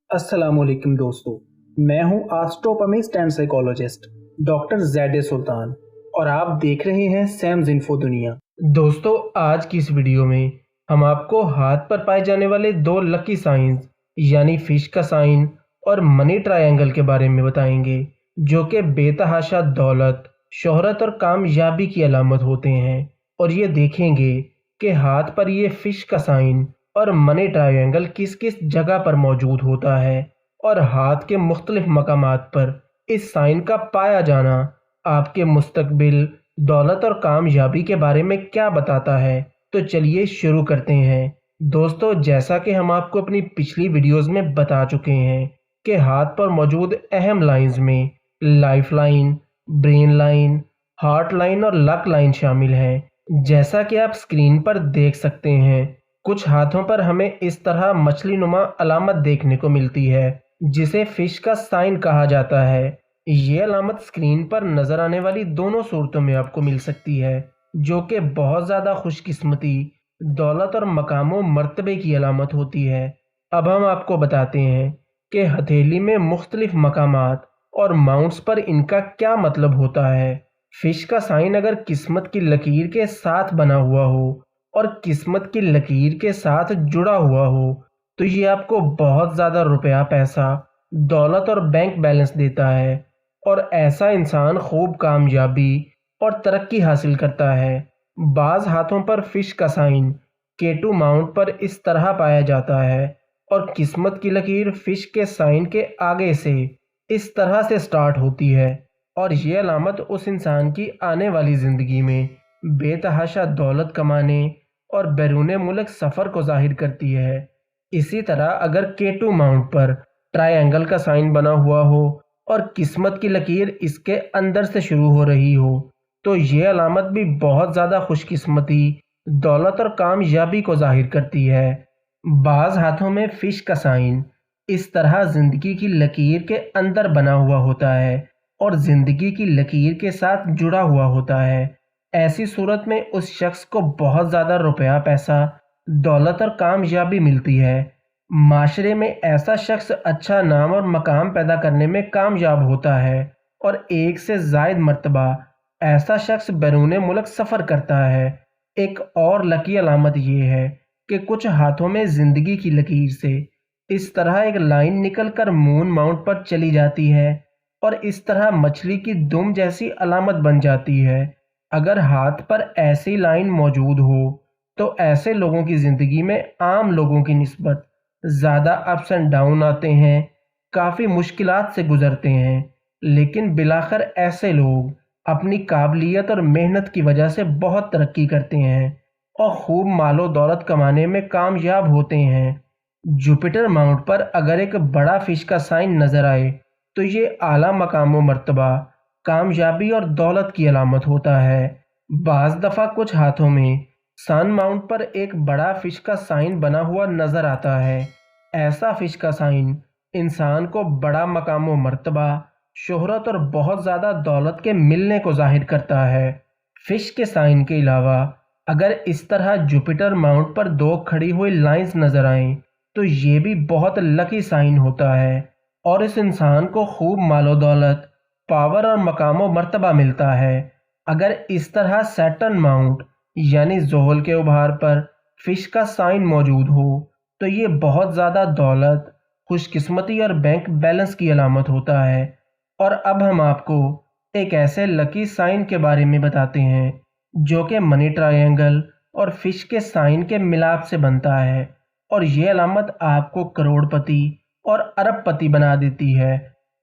अस्सलाम वालेकुम दोस्तों। मैं हूं एस्ट्रोपमिस्ट एंड साइकोलॉजिस्ट डॉक्टर ज़ैद सुल्तान और आप देख रहे हैं सैम्स इन्फो दुनिया। दोस्तों, आज की इस वीडियो में हम आपको हाथ पर पाए जाने वाले दो लकी साइंस यानी फिश का साइन और मनी ट्रायंगल के बारे में बताएंगे, जो कि बेतहाशा दौलत, शोहरत और कामयाबी की अलामत होते हैं। और ये देखेंगे कि हाथ पर ये फिश का साइन और मनी ट्रायंगल किस किस जगह पर मौजूद होता है और हाथ के मुख्तलिफ मकामात पर इस साइन का पाया जाना आपके मुस्तकबिल, दौलत और कामयाबी के बारे में क्या बताता है। तो चलिए शुरू करते हैं। दोस्तों, जैसा कि हम आपको अपनी पिछली वीडियोस में बता चुके हैं कि हाथ पर मौजूद अहम लाइंस में life line, brain line, heart line और लक लाइन शामिल हैं। जैसा कि आप स्क्रीन पर देख सकते हैं, कुछ हाथों पर हमें इस तरह मछली नुमा अलामत देखने को मिलती है, जिसे फिश का साइन कहा जाता है। ये अलामत स्क्रीन पर नजर आने वाली दोनों सूरतों में आपको मिल सकती है, जो कि बहुत ज़्यादा खुशकिस्मती, दौलत और मकामों मर्तबे की अलामत होती है। अब हम आपको बताते हैं कि हथेली में मुख्तलिफ मकामात और माउंट्स पर इनका क्या मतलब होता है। फिश का साइन अगर किस्मत की लकीर के साथ बना हुआ हो और किस्मत की लकीर के साथ जुड़ा हुआ हो, तो ये आपको बहुत ज़्यादा रुपया, पैसा, दौलत और बैंक बैलेंस देता है और ऐसा इंसान खूब कामयाबी और तरक्की हासिल करता है। बाज़ हाथों पर फिश का साइन केटू माउंट पर इस तरह पाया जाता है और किस्मत की लकीर फिश के साइन के आगे से इस तरह से स्टार्ट होती है, और ये अलामत उस इंसान की आने वाली ज़िंदगी में बेतहाशा दौलत कमाने और बैरून मुल्क सफ़र को ज़ाहिर करती है। इसी तरह अगर केटू माउंट पर ट्रायंगल का साइन बना हुआ हो और किस्मत की लकीर इसके अंदर से शुरू हो रही हो, तो ये अलामत भी बहुत ज़्यादा खुशकिस्मती, दौलत और कामयाबी को जाहिर करती है। बाज़ हाथों में फिश का साइन इस तरह ज़िंदगी की लकीर के अंदर बना हुआ होता है और ज़िंदगी की लकीर के साथ जुड़ा हुआ होता है। ऐसी सूरत में उस शख्स को बहुत ज़्यादा रुपया, पैसा, दौलत और कामयाबी मिलती है। माशरे में ऐसा शख्स अच्छा नाम और मकाम पैदा करने में कामयाब होता है और एक से ज़ायद मर्तबा ऐसा शख्स बैरून मुल्क सफ़र करता है। एक और लकी अलामत ये है कि कुछ हाथों में ज़िंदगी की लकीर से इस तरह एक लाइन निकल कर मून माउंट पर चली जाती है और इस तरह मछली की दुम जैसी अलामत बन जाती है। अगर हाथ पर ऐसी लाइन मौजूद हो, तो ऐसे लोगों की ज़िंदगी में आम लोगों की निस्बत ज़्यादा अप्स एंड डाउन आते हैं, काफ़ी मुश्किलात से गुज़रते हैं, लेकिन बिलाखिर ऐसे लोग अपनी काबिलियत और मेहनत की वजह से बहुत तरक्की करते हैं और खूब मालो दौलत कमाने में कामयाब होते हैं। जुपिटर माउंट पर अगर एक बड़ा फिश का साइन नज़र आए, तो ये आला मकाम व मर्तबा, कामयाबी और दौलत की अलामत होता है। बाज़ दफ़ा कुछ हाथों में सन माउंट पर एक बड़ा फिश का साइन बना हुआ नज़र आता है। ऐसा फिश का साइन इंसान को बड़ा मकाम व मर्तबा, शोहरत और बहुत ज़्यादा दौलत के मिलने को जाहिर करता है। फिश के साइन के अलावा अगर इस तरह जुपिटर माउंट पर दो खड़ी हुई लाइंस नज़र आएं, तो ये भी बहुत लकी साइन होता है और इस इंसान को खूब मालो दौलत, पावर और मकाम व मर्तबा मिलता है। अगर इस तरह सैटर्न माउंट यानी ज़ोहल के उभार पर फिश का साइन मौजूद हो, तो ये बहुत ज़्यादा दौलत, खुशकिस्मती और बैंक बैलेंस की अलामत होता है। और अब हम आपको एक ऐसे लकी साइन के बारे में बताते हैं, जो कि मनी ट्रायंगल और फिश के साइन के मिलाप से बनता है, और ये अलामत आपको करोड़पति और अरबपति बना देती है।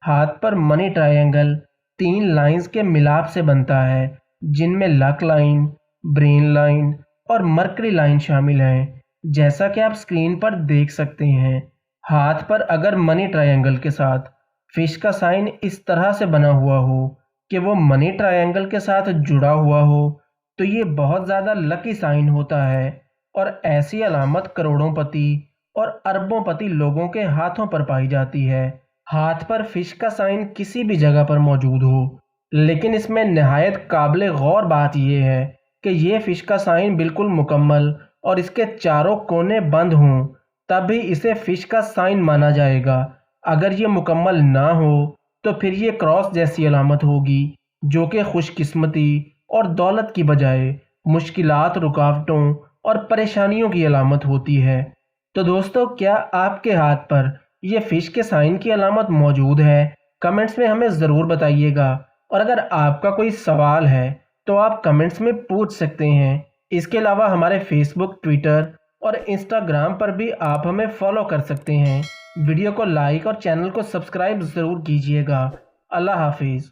हाथ पर मनी ट्रायंगल तीन लाइंस के मिलाप से बनता है, जिनमें लक लाइन, ब्रेन लाइन और मरकरी लाइन शामिल हैं। जैसा कि आप स्क्रीन पर देख सकते हैं, हाथ पर अगर मनी ट्रायंगल के साथ फिश का साइन इस तरह से बना हुआ हो कि वो मनी ट्रायंगल के साथ जुड़ा हुआ हो, तो ये बहुत ज़्यादा लकी साइन होता है और ऐसी अलामत करोड़ोंपति और अरबोंपति लोगों के हाथों पर पाई जाती है। हाथ पर फिश का साइन किसी भी जगह पर मौजूद हो, लेकिन इसमें नहायत काबिल गौर बात यह है कि ये फिश का साइन बिल्कुल मुकम्मल और इसके चारों कोने बंद हों, तब भी इसे फिश का साइन माना जाएगा। अगर ये मुकम्मल ना हो तो फिर ये क्रॉस जैसी अलामत होगी, जो कि खुशकिस्मती और दौलत की बजाय मुश्किलात, रुकावटों और परेशानियों की अलामत होती है। तो दोस्तों, क्या आपके हाथ पर ये फिश के साइन की अलामत मौजूद है? कमेंट्स में हमें ज़रूर बताइएगा। और अगर आपका कोई सवाल है तो आप कमेंट्स में पूछ सकते हैं। इसके अलावा हमारे फेसबुक, ट्विटर और इंस्टाग्राम पर भी आप हमें फॉलो कर सकते हैं। वीडियो को लाइक और चैनल को सब्सक्राइब ज़रूर कीजिएगा। अल्लाह हाफिज़।